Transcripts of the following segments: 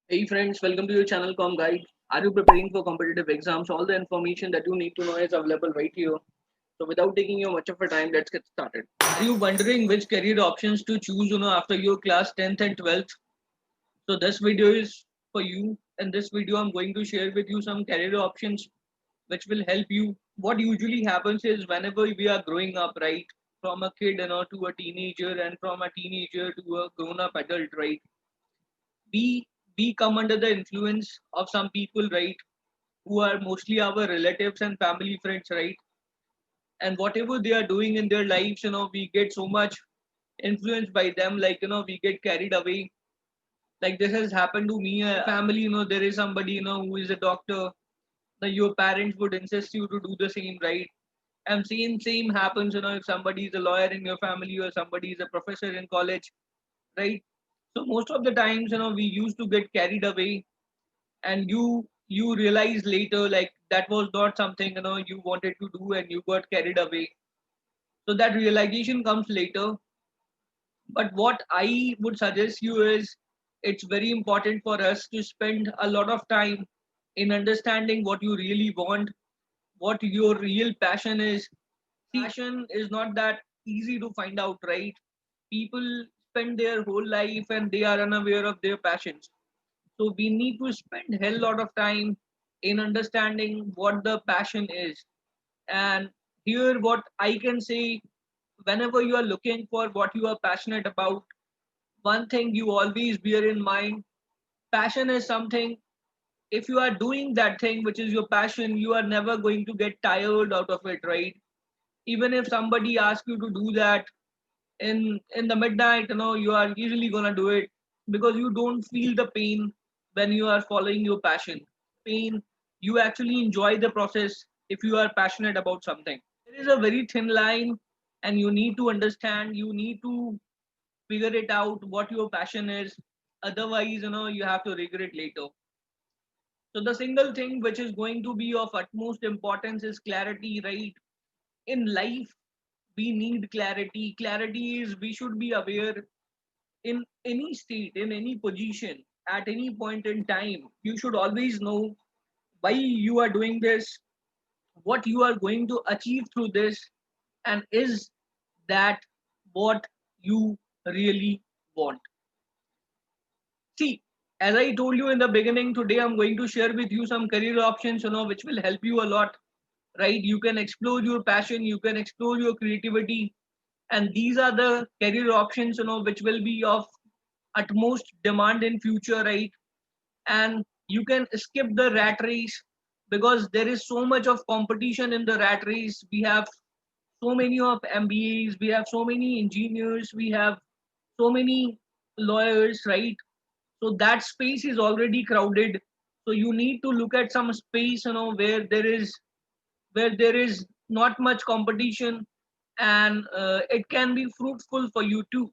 Hey friends, welcome to your channel Com Guide. Are you preparing for competitive exams? All the information that you need to know is available right here. So without taking you much of a time, let's get started. Are you wondering which career options to choose, after your class 10th and 12th? So this video is for you. In this video, I'm going to share with you some career options which will help you. What usually happens is whenever we are growing up, right, from a kid, to a teenager, and from a teenager to a grown-up adult, right, we we come under the influence of some people, right, who are mostly our relatives and family friends, right, and whatever they are doing in their lives, we get so much influenced by them, like, we get carried away. Like this has happened to me. Family, there is somebody, who is a doctor. Your parents would insist you to do the same, right? And same happens, if somebody is a lawyer in your family or somebody is a professor in college, right? So most of the times, we used to get carried away, and you realize later, like, that was not something, you wanted to do, and you got carried away. So that realization comes later. But what I would suggest you is, it's very important for us to spend a lot of time in understanding what you really want, what your real passion is. Passion is not that easy to find out, right? People spend their whole life and they are unaware of their passions. So we need to spend hell lot of time in understanding what the passion is. And here, what I can say, whenever you are looking for what you are passionate about, one thing you always bear in mind: passion is something. If you are doing that thing which is your passion, you are never going to get tired out of it, right? Even if somebody asks you to do that in the midnight, you are easily gonna do it, because you don't feel the pain when you are following your passion. Pain, you actually enjoy the process if you are passionate about something. There is a very thin line, and you need to understand, you need to figure it out what your passion is. Otherwise, you have to regret later. So the single thing which is going to be of utmost importance is clarity, right? In life, we need clarity. Clarity is, we should be aware in any state, in any position, at any point in time. You should always know why you are doing this, what you are going to achieve through this, and is that what you really want. See, as I told you in the beginning, today I'm going to share with you some career options, which will help you a lot, right? You can explore your passion, you can explore your creativity, and these are the career options, which will be of utmost demand in future, right? And you can skip the rat race, because there is so much of competition in the rat race. We have so many of MBAs, we have so many engineers, we have so many lawyers, right? So that space is already crowded. So you need to look at some space, where there is not much competition, and it can be fruitful for you too.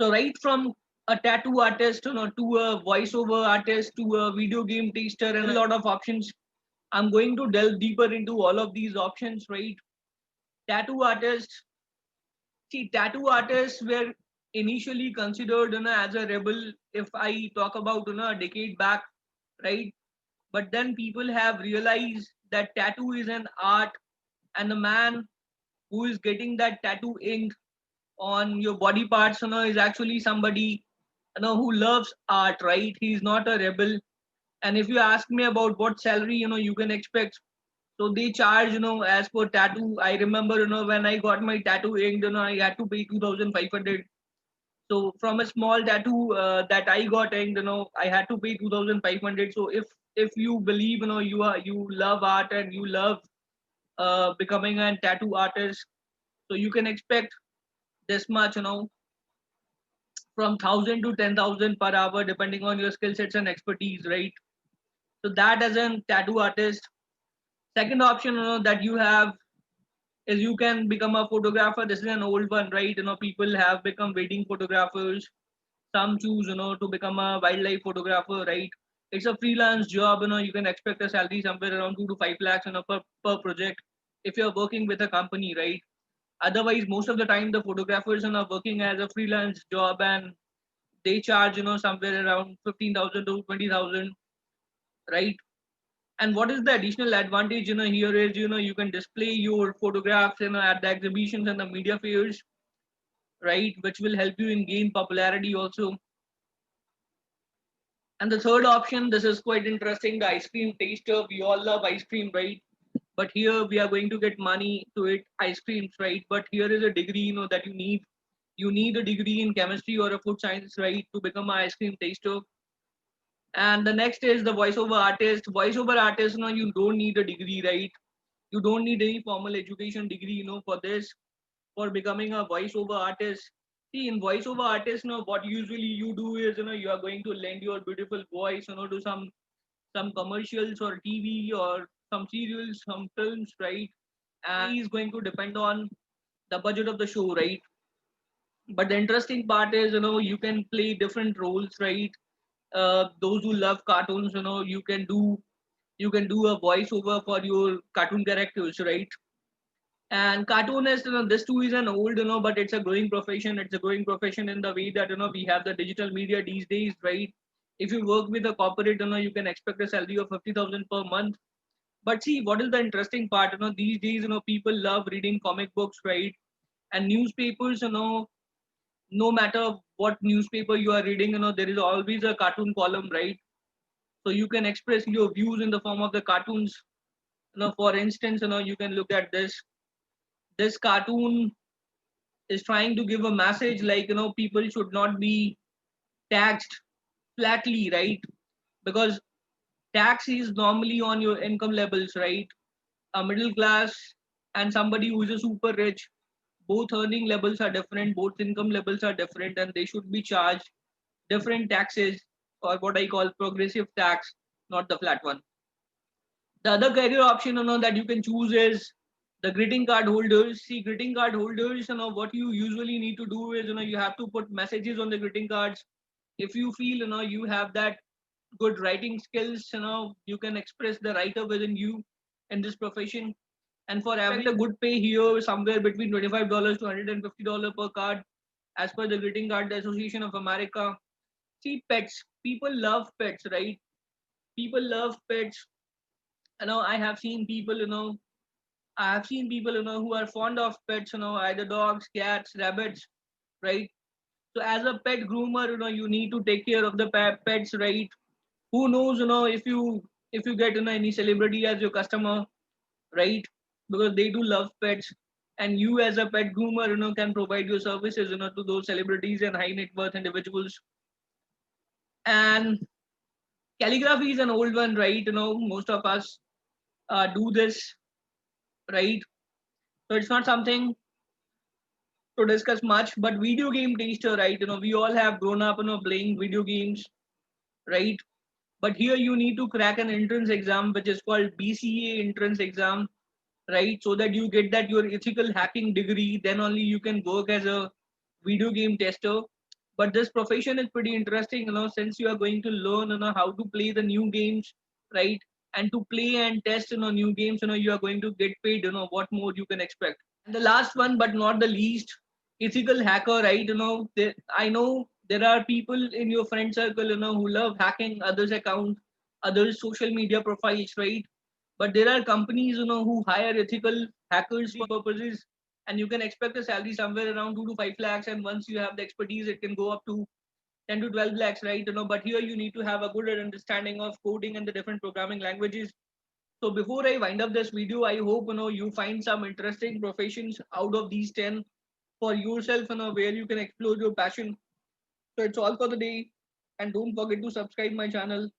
So right from a tattoo artist, to a voiceover artist, to a video game taster, and a lot of options. I'm going to delve deeper into all of these options, right? Tattoo artists. See, tattoo artists were initially considered, as a rebel. If I talk about, a decade back, right? But then people have realized that tattoo is an art, and the man who is getting that tattoo ink on your body parts, is actually somebody, who loves art, right? He's not a rebel. And if you ask me about what salary, you can expect, so they charge, as per tattoo. I remember, when I got my tattoo inked, I had to pay 2,500. So from a small tattoo that I got inked, I had to pay 2,500. So if you believe, you love art and you love becoming a tattoo artist, so you can expect this much, from 1,000 to 10,000 per hour, depending on your skill sets and expertise, right? So that as a tattoo artist. Second option, that you have is you can become a photographer. This is an old one, right? People have become wedding photographers. Some choose, to become a wildlife photographer, right? It's a freelance job. You can expect a salary somewhere around 2 to 5 lakhs, per project, if you're working with a company, right? Otherwise, most of the time, the photographers are working as a freelance job, and they charge somewhere around 15,000 to 20,000, right? And what is the additional advantage here is you can display your photographs at the exhibitions and the media fairs, right, which will help you in gain popularity also. And the third option, this is quite interesting, the ice cream taster. We all love ice cream, right? But here we are going to get money to eat ice creams, right? But here is a degree that you need. You need a degree in chemistry or a food science, right, to become an ice cream taster. And the next is the voiceover artist. Voiceover artist, you don't need a degree, right? You don't need any formal education degree, for this, for becoming a voiceover artist. See, in voiceover artist, what usually you do is, you are going to lend your beautiful voice, to some commercials or TV or some serials, some films, right? And is going to depend on the budget of the show, right? But the interesting part is, you can play different roles, right? Those who love cartoons, you can do a voiceover for your cartoon characters, right? And cartoonist, this too is an old, but it's a growing profession. It's a growing profession in the way that we have the digital media these days, right? If you work with a corporate, you can expect a salary of 50,000 per month. But see, what is the interesting part? These days, people love reading comic books, right? And newspapers, no matter what newspaper you are reading, there is always a cartoon column, right? So you can express your views in the form of the cartoons. For instance, you can look at this cartoon is trying to give a message like people should not be taxed flatly, right? Because tax is normally on your income levels, right? A middle class and somebody who is a super rich, both earning levels are different, both income levels are different, and they should be charged different taxes, or what I call progressive tax, not the flat one. The other career option that you can choose is the greeting card holders. See, greeting card holders, what you usually need to do is you have to put messages on the greeting cards. If you feel you have that good writing skills, you can express the writer within you in this profession. And for average, a good pay here somewhere between $25 to $150 per card, as per the greeting card association of America. See, pets, people love pets, right? People love pets. I have seen people, who are fond of pets, either dogs, cats, rabbits, right? So as a pet groomer, you need to take care of the pets, right? Who knows, if you get any celebrity as your customer, right? Because they do love pets, and you as a pet groomer, can provide your services, to those celebrities and high net worth individuals. And calligraphy is an old one, right? Most of us do this, right? So it's not something to discuss much. But video game taster, right? We all have grown up, playing video games, right? But here you need to crack an entrance exam, which is called BCA entrance exam, right? So that you get that your ethical hacking degree, then only you can work as a video game tester. But this profession is pretty interesting, since you are going to learn, how to play the new games, right? And to play and test, new games, you are going to get paid, what more you can expect. And the last one, but not the least, ethical hacker, right? I know there are people in your friend circle, who love hacking others' account, others' social media profiles, right? But there are companies, who hire ethical hackers for purposes, and you can expect a salary somewhere around 2 to 5 lakhs. And once you have the expertise, it can go up to 10 to 12 lakhs, right? But here you need to have a good understanding of coding and the different programming languages. So before I wind up this video, I hope you find some interesting professions out of these 10 for yourself, where you can explore your passion. So it's all for the day, and don't forget to subscribe my channel.